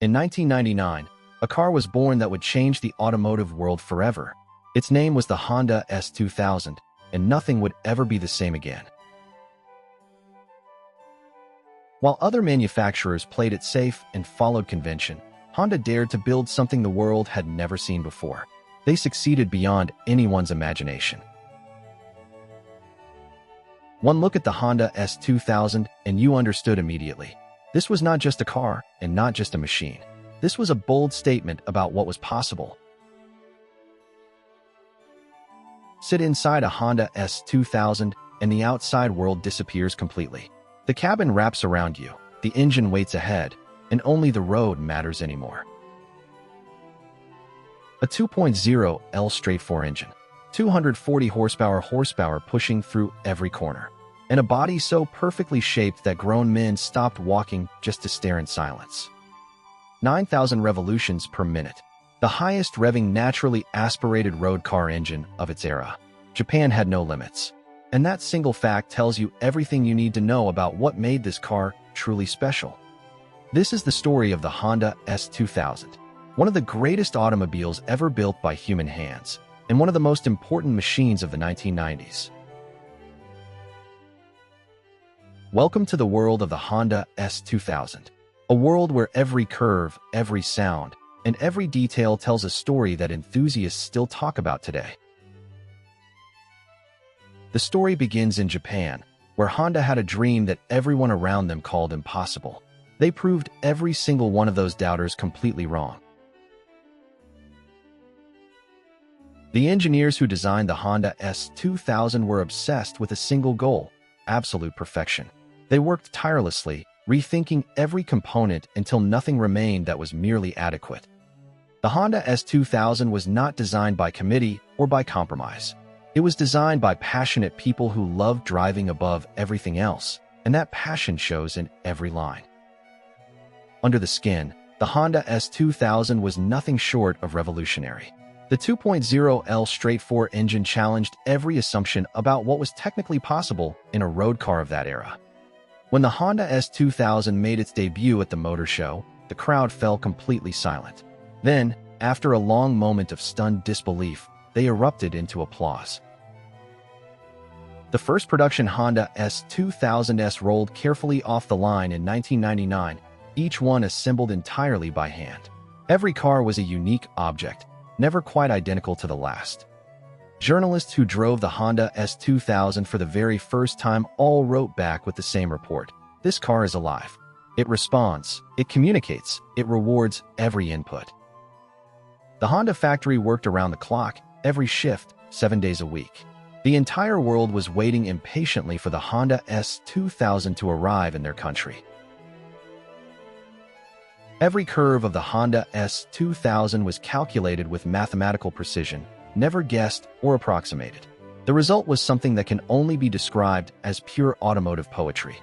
In 1999, a car was born that would change the automotive world forever. Its name was the Honda S2000, and nothing would ever be the same again. While other manufacturers played it safe and followed convention, Honda dared to build something the world had never seen before. They succeeded beyond anyone's imagination. One look at the Honda S2000 and you understood immediately. This was not just a car and not just a machine. This was a bold statement about what was possible. Sit inside a Honda S2000 and the outside world disappears completely. The cabin wraps around you, the engine waits ahead, and only the road matters anymore. A 2.0 L straight-4 engine, 240 horsepower pushing through every corner, and a body so perfectly shaped that grown men stopped walking just to stare in silence. 9,000 revolutions per minute, the highest revving naturally aspirated road car engine of its era. Japan had no limits. And that single fact tells you everything you need to know about what made this car truly special. This is the story of the Honda S2000, one of the greatest automobiles ever built by human hands, and one of the most important machines of the 1990s. Welcome to the world of the Honda S2000, a world where every curve, every sound, and every detail tells a story that enthusiasts still talk about today. The story begins in Japan, where Honda had a dream that everyone around them called impossible. They proved every single one of those doubters completely wrong. The engineers who designed the Honda S2000 were obsessed with a single goal: absolute perfection. They worked tirelessly, rethinking every component until nothing remained that was merely adequate. The Honda S2000 was not designed by committee or by compromise. It was designed by passionate people who loved driving above everything else, and that passion shows in every line. Under the skin, the Honda S2000 was nothing short of revolutionary. The 2.0 L straight-4 engine challenged every assumption about what was technically possible in a road car of that era. When the Honda S2000 made its debut at the Motor Show, the crowd fell completely silent. Then, after a long moment of stunned disbelief, they erupted into applause. The first production Honda S2000s rolled carefully off the line in 1999, each one assembled entirely by hand. Every car was a unique object, never quite identical to the last. Journalists who drove the Honda S2000 for the very first time all wrote back with the same report: "This car is alive. It responds, it communicates, it rewards every input." The Honda factory worked around the clock, every shift, 7 days a week. The entire world was waiting impatiently for the Honda S2000 to arrive in their country. Every curve of the Honda S2000 was calculated with mathematical precision, never guessed or approximated. The result was something that can only be described as pure automotive poetry.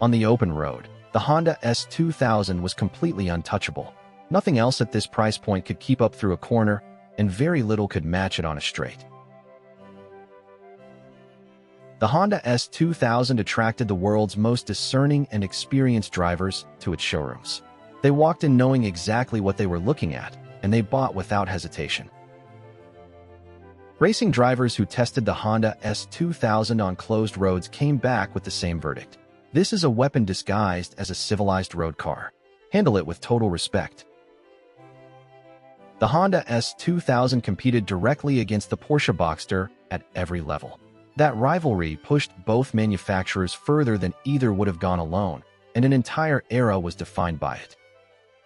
On the open road, the Honda S2000 was completely untouchable. Nothing else at this price point could keep up through a corner, and very little could match it on a straight. The Honda S2000 attracted the world's most discerning and experienced drivers to its showrooms. They walked in knowing exactly what they were looking at, and they bought without hesitation. Racing drivers who tested the Honda S2000 on closed roads came back with the same verdict: "This is a weapon disguised as a civilized road car. Handle it with total respect." The Honda S2000 competed directly against the Porsche Boxster at every level. That rivalry pushed both manufacturers further than either would have gone alone, and an entire era was defined by it.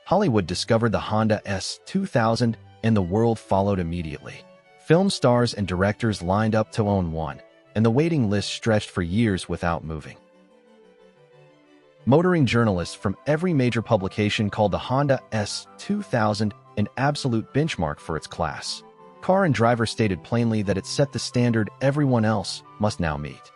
Hollywood discovered the Honda S2000, and the world followed immediately. Film stars and directors lined up to own one, and the waiting list stretched for years without moving. Motoring journalists from every major publication called the Honda S2000 an absolute benchmark for its class. Car and driver stated plainly that it set the standard everyone else must now meet.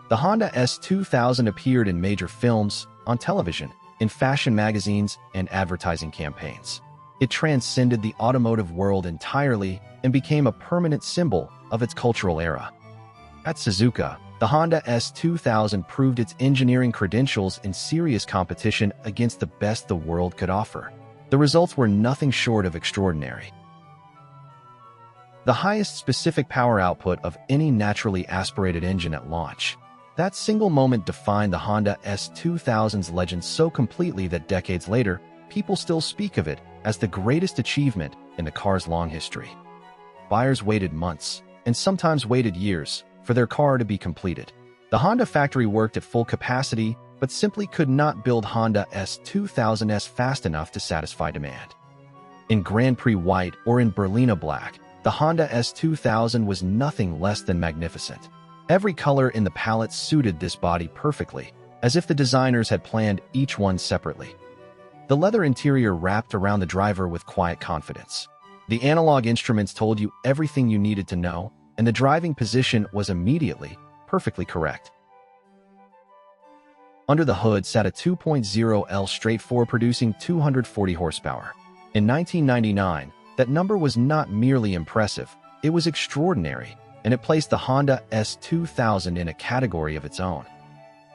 The Honda S2000 appeared in major films, on television, in fashion magazines, and advertising campaigns. It transcended the automotive world entirely and became a permanent symbol of its cultural era. At Suzuka, The Honda S2000 proved its engineering credentials in serious competition against the best the world could offer. The results were nothing short of extraordinary. The highest specific power output of any naturally aspirated engine at launch. That single moment defined the Honda S2000's legend so completely that decades later, people still speak of it as the greatest achievement in the car's long history. Buyers waited months, and sometimes waited years, for their car to be completed. The Honda factory worked at full capacity, but simply could not build Honda S2000s fast enough to satisfy demand. In Grand Prix White or in Berlina Black, the Honda S2000 was nothing less than magnificent. Every color in the palette suited this body perfectly, as if the designers had planned each one separately. The leather interior wrapped around the driver with quiet confidence. The analog instruments told you everything you needed to know, and the driving position was immediately, perfectly correct. Under the hood sat a 2.0L straight-four producing 240 horsepower. In 1999, that number was not merely impressive, it was extraordinary, and it placed the Honda S2000 in a category of its own.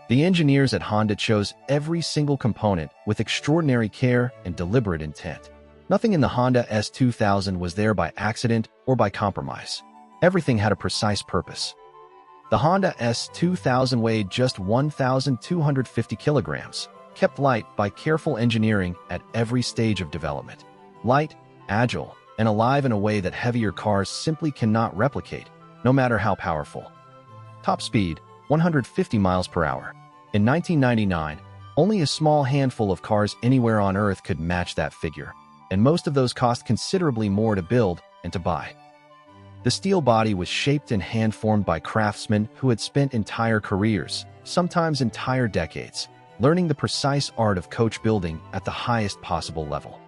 The engineers at Honda chose every single component with extraordinary care and deliberate intent. Nothing in the Honda S2000 was there by accident or by compromise. Everything had a precise purpose. The Honda S2000 weighed just 1,250 kilograms, kept light by careful engineering at every stage of development. Light, agile, and alive in a way that heavier cars simply cannot replicate, no matter how powerful. Top speed, 150 miles per hour. In 1999, only a small handful of cars anywhere on Earth could match that figure, and most of those cost considerably more to build and to buy. The steel body was shaped and hand-formed by craftsmen who had spent entire careers, sometimes entire decades, learning the precise art of coach building at the highest possible level.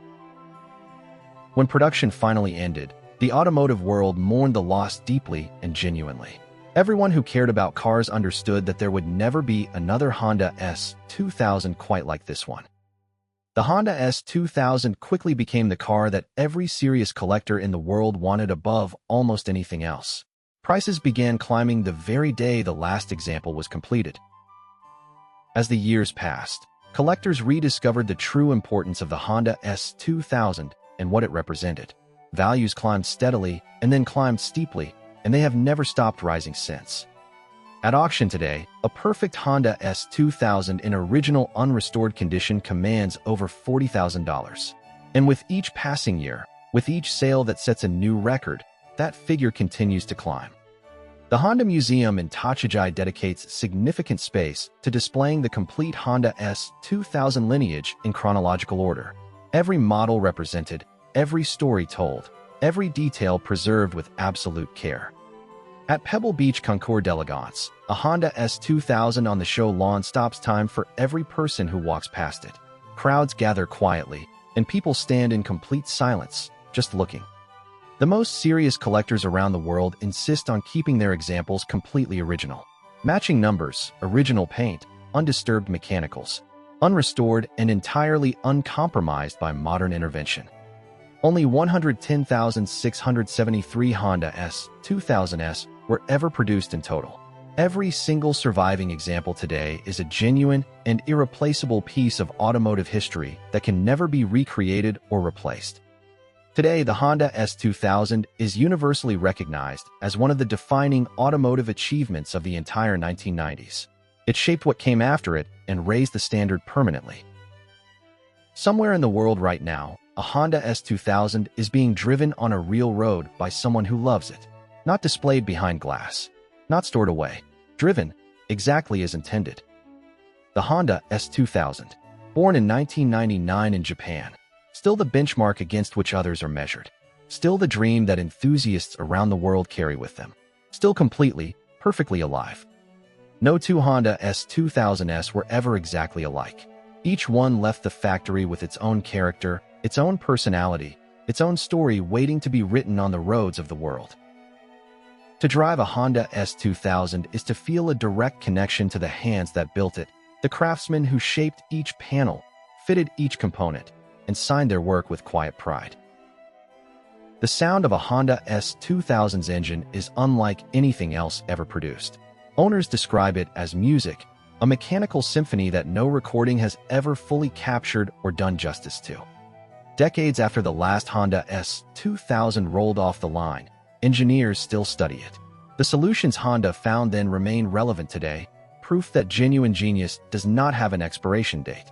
When production finally ended, the automotive world mourned the loss deeply and genuinely. Everyone who cared about cars understood that there would never be another Honda S2000 quite like this one. The Honda S2000 quickly became the car that every serious collector in the world wanted above almost anything else. Prices began climbing the very day the last example was completed. As the years passed, collectors rediscovered the true importance of the Honda S2000 and what it represented. Values climbed steadily and then climbed steeply, and they have never stopped rising since. At auction today, a perfect Honda S2000 in original unrestored condition commands over $40,000. And with each passing year, with each sale that sets a new record, that figure continues to climb. The Honda Museum in Tochigi dedicates significant space to displaying the complete Honda S2000 lineage in chronological order. Every model represented, every story told, every detail preserved with absolute care. At Pebble Beach Concours d'Elegance, a Honda S2000 on the show lawn stops time for every person who walks past it. Crowds gather quietly, and people stand in complete silence, just looking. The most serious collectors around the world insist on keeping their examples completely original. Matching numbers, original paint, undisturbed mechanicals, unrestored and entirely uncompromised by modern intervention. Only 110,673 Honda S2000s were ever produced in total. Every single surviving example today is a genuine and irreplaceable piece of automotive history that can never be recreated or replaced. Today, the Honda S2000 is universally recognized as one of the defining automotive achievements of the entire 1990s. It shaped what came after it and raised the standard permanently. Somewhere in the world right now, a Honda S2000 is being driven on a real road by someone who loves it. Not displayed behind glass. Not stored away. Driven, exactly as intended. The Honda S2000, born in 1999 in Japan, still the benchmark against which others are measured. Still the dream that enthusiasts around the world carry with them. Still completely, perfectly alive. No two Honda S2000s were ever exactly alike. Each one left the factory with its own character, its own personality, its own story waiting to be written on the roads of the world. To drive a Honda S2000 is to feel a direct connection to the hands that built it, the craftsmen who shaped each panel, fitted each component, and signed their work with quiet pride. The sound of a Honda S2000's engine is unlike anything else ever produced. Owners describe it as music, a mechanical symphony that no recording has ever fully captured or done justice to. Decades after the last Honda S2000 rolled off the line, engineers still study it. The solutions Honda found then remain relevant today, proof that genuine genius does not have an expiration date.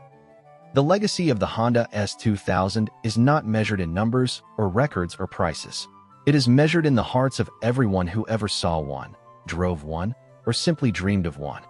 The legacy of the Honda S2000 is not measured in numbers or records or prices. It is measured in the hearts of everyone who ever saw one, drove one, or simply dreamed of one.